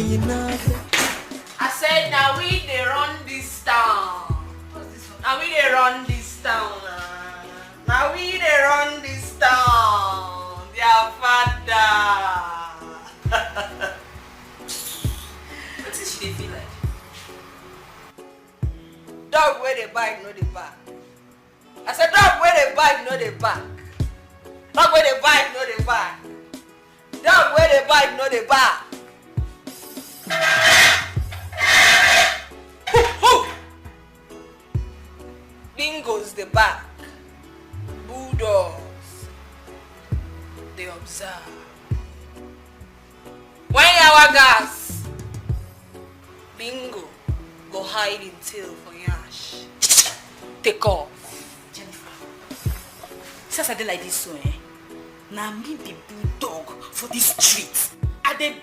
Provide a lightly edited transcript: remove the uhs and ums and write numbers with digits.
I said, now we they run this town. What's this one? Now we they run this town. Now we they run this town. Their father. What is she feel like? Dog where they bite, no they back. I said, dog where they bite, no they back. Dog where they bite, no they back. Dog where they bite, no they back. Bingo's the back. Bulldogs, they observe. When our gas, Bingo go hide in tail for yash. Take off. Jennifer, since I did like this so, now me be bulldog for this street. I dey